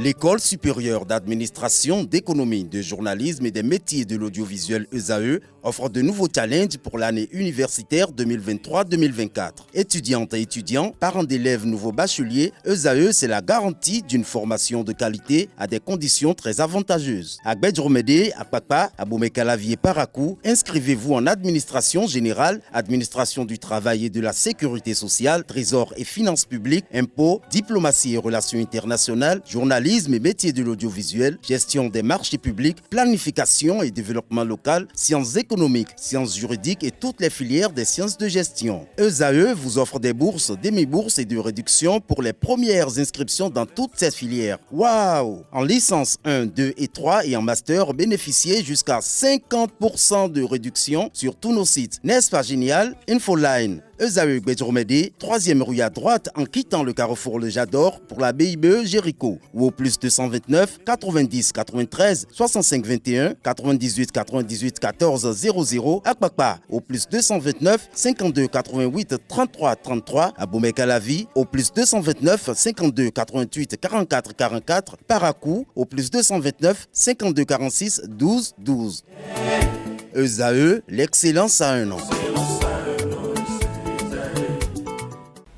L'École supérieure d'administration, d'économie, de journalisme et des métiers de l'audiovisuel ESAE offre de nouveaux challenges pour l'année universitaire 2023-2024. Étudiantes et étudiants, parents d'élèves nouveaux bacheliers, ESAE, c'est la garantie d'une formation de qualité à des conditions très avantageuses. À Gbedjromede, à Papa, à Boumekalavi et Parakou, inscrivez-vous en administration générale, administration du travail et de la sécurité sociale, trésor et finances publiques, impôts, diplomatie et relations internationales, journalisme et métiers de l'audiovisuel, gestion des marchés publics, planification et développement local, sciences économiques, sciences juridiques et toutes les filières des sciences de gestion. ESAE vous offre des bourses, demi-bourses et de réductions pour les premières inscriptions dans toutes ces filières. Waouh! En licence 1, 2 et 3 et en master, bénéficiez jusqu'à 50% de réduction sur tous nos sites. N'est-ce pas génial? Infoline. ESAE Gbedjromede, 3e rue à droite en quittant le carrefour Le Jador pour la BIBE Jéricho ou au plus 229 90 93 65 21 98 98 14 00 à Kpakpa au plus 229 52 88 33 33 à Boumekalavi au plus 229 52 88 44 44 Parakou au plus 229 52 46 12 12. ESAE, l'excellence à un an.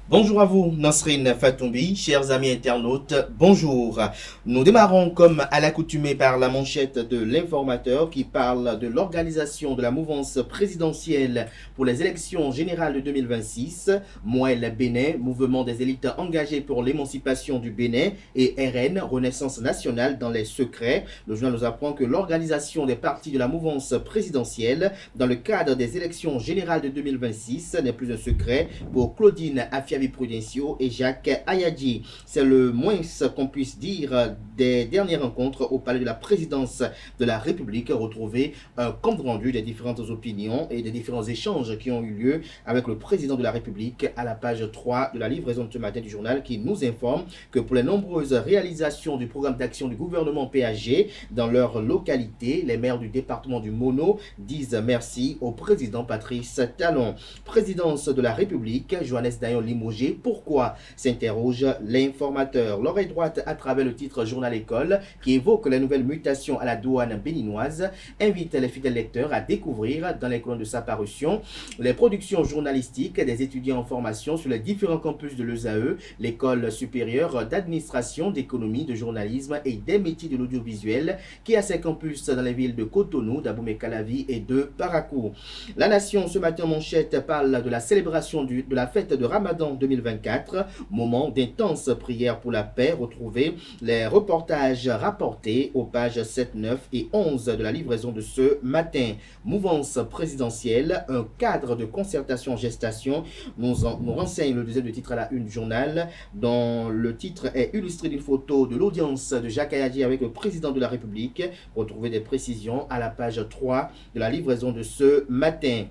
Bonjour à vous, Nasrine Fatoumbi, chers amis internautes, bonjour. Nous démarrons comme à l'accoutumée par la manchette de l'informateur qui parle de l'organisation de la mouvance présidentielle pour les élections générales de 2026, Moël Bénin, mouvement des élites engagées pour l'émancipation du Bénin et RN, Renaissance nationale dans les secrets. Le journal nous apprend que l'organisation des partis de la mouvance présidentielle dans le cadre des élections générales de 2026 n'est plus un secret pour Claudine Afiavi Prudencio et Jacques Ayadji. C'est le moins qu'on puisse dire des dernières rencontres au palais de la présidence de la République. Retrouver un compte rendu des différentes opinions et des différents échanges qui ont eu lieu avec le président de la République à la page 3 de la livraison de ce matin du journal qui nous informe que pour les nombreuses réalisations du programme d'action du gouvernement PAG dans leur localité, les maires du département du Mono disent merci au président Patrice Talon. Présidence de la République, Johannes Dayon Limogé. Pourquoi s'interroge l'informateur? L'oreille droite à travers le titre Journal École qui évoque les nouvelles mutations à la douane béninoise invite les fidèles lecteurs à découvrir dans les colonnes de sa parution les productions journalistiques des étudiants en formation sur les différents campus de l'ESAE, l'école supérieure d'administration, d'économie, de journalisme et des métiers de l'audiovisuel qui a ses campus dans les villes de Cotonou, d'Abomey-Calavi et de Parakou. La Nation ce matin manchette parle de la célébration de la fête de Ramadan 2024, moment d'intenses prières pour la paix. Retrouvez les reportages rapportés aux pages 7, 9 et 11 de la livraison de ce matin. Mouvance présidentielle, un cadre de concertation-gestation nous renseigne le deuxième titre à la une du journal, dont le titre est illustré d'une photo de l'audience de Jacques Ayadji avec le président de la République. Retrouvez des précisions à la page 3 de la livraison de ce matin.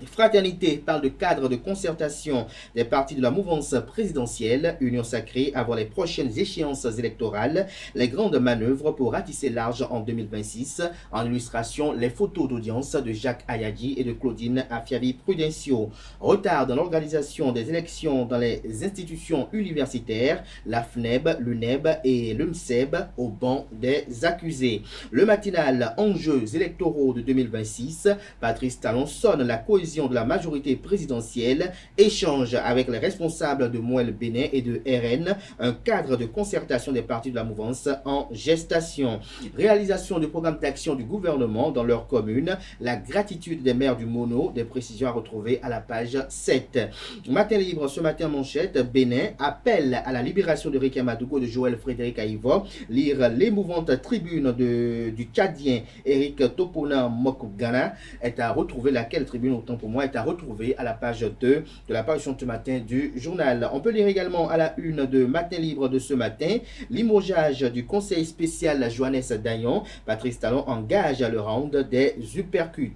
Fraternité parle de cadre de concertation des partis de la mouvance présidentielle, union sacrée avant les prochaines échéances électorales, les grandes manœuvres pour ratisser large en 2026. En illustration, les photos d'audience de Jacques Ayadji et de Claudine Afiavi Prudencio. Retard dans l'organisation des élections dans les institutions universitaires, la FNEB, l'UNEB et l'UNSEB au banc des accusés. Le matinal enjeux électoraux de 2026, Patrice Talon sonne la cohésion de la majorité présidentielle, échange avec les responsables de Moël Bénin et de RN, un cadre de concertation des partis de la mouvance en gestation. Réalisation du programme d'action du gouvernement dans leur commune, la gratitude des maires du Mono, des précisions à retrouver à la page 7. Matin libre, ce matin manchette, Bénin appelle à la libération de Ricky Madougo de Joël Frédéric Aïvo, lire l'émouvante tribune du Tchadien Eric Topona Mokugana est à retrouver, laquelle tribune autant pour moi est à retrouver à la page 2 de la parution de ce matin du journal. On peut lire également à la une de Matin Libre de ce matin, limogeage du conseil spécial Johannes Dayon, Patrice Talon engage le round des uppercuts.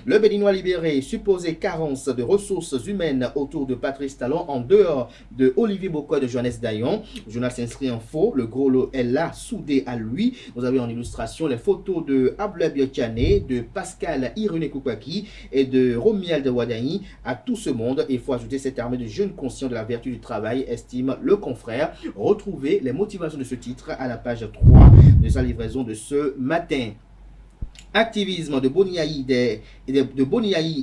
Le Béninois libéré, supposé carence de ressources humaines autour de Patrice Talon en dehors de Olivier Bokoy de Johannes Dayon. Le journal s'inscrit en faux, le gros lot est là, soudé à lui. Vous avez en illustration les photos de Abla Biotiane, de Pascal Iruné Koupaki et de Romain miel de Wadaï à tout ce monde. Il faut ajouter cette armée de jeunes conscients de la vertu du travail, estime le confrère. Retrouvez les motivations de ce titre à la page 3 de sa livraison de ce matin. Activisme de Boniaï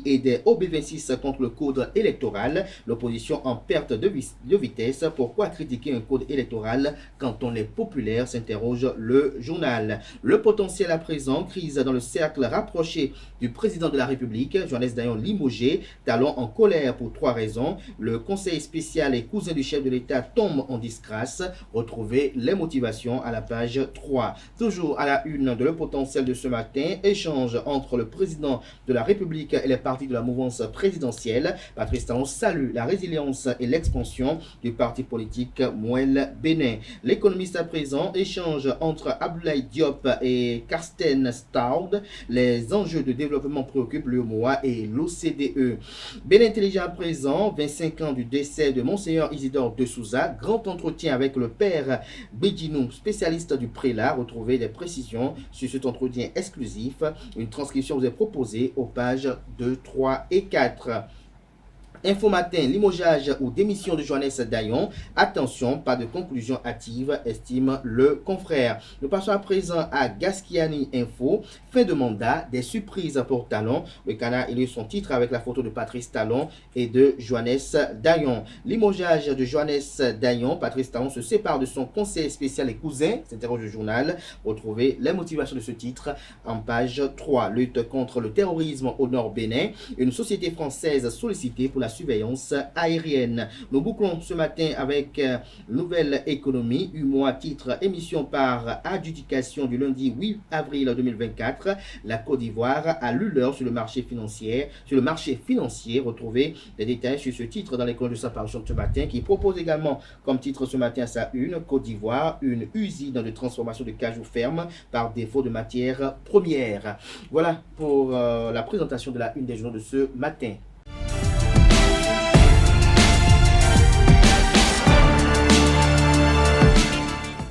et des OB26 contre le code électoral. L'opposition en perte de vitesse. Pourquoi critiquer un code électoral quand on est populaire, s'interroge le journal. Le potentiel à présent, crise dans le cercle rapproché du président de la République, Joannès Dayon limogé, Talon en colère pour 3 raisons. Le conseil spécial et cousin du chef de l'État tombe en disgrâce. Retrouvez les motivations à la page 3. Toujours à la une de Le Potentiel de ce matin, échange entre le président de la République et les partis de la mouvance présidentielle. Patrice Talon salue la résilience et l'expansion du parti politique Mouel Bénin. L'économiste à présent, échange entre Abdoulaye Diop et Karsten Staud. Les enjeux de développement préoccupent l'UEMOA et l'OCDE. Bénin Intelligent à présent, 25 ans du décès de Monseigneur Isidore de Souza. Grand entretien avec le père Bédinou, spécialiste du prélat. Retrouvez des précisions sur cet entretien exclusif. Une transcription vous est proposée aux pages 2, 3 et 4. Info Matin, limogeage ou démission de Joannès Dayon. Attention, pas de conclusion hâtive, estime le confrère. Nous passons à présent à Gaskiani Info. Fin de mandat, des surprises pour Talon. Le canard élit son titre avec la photo de Patrice Talon et de Joannès Dayon. Limogeage de Joannès Dayon. Patrice Talon se sépare de son conseiller spécial et cousin, s'interroge le journal. Retrouvez les motivations de ce titre en page 3. Lutte contre le terrorisme au Nord Bénin. Une société française sollicitée pour la surveillance aérienne. Nous bouclons ce matin avec Nouvelle Économie, UMOA titre émission par adjudication du lundi 8 avril 2024. La Côte d'Ivoire a lu l'heure sur le marché financier. Retrouvez des détails sur ce titre dans les colonnes de sa parution ce matin qui propose également comme titre ce matin à sa une, Côte d'Ivoire, une usine de transformation de cajou ferme par défaut de matières premières. Voilà pour la présentation de la une des journaux de ce matin.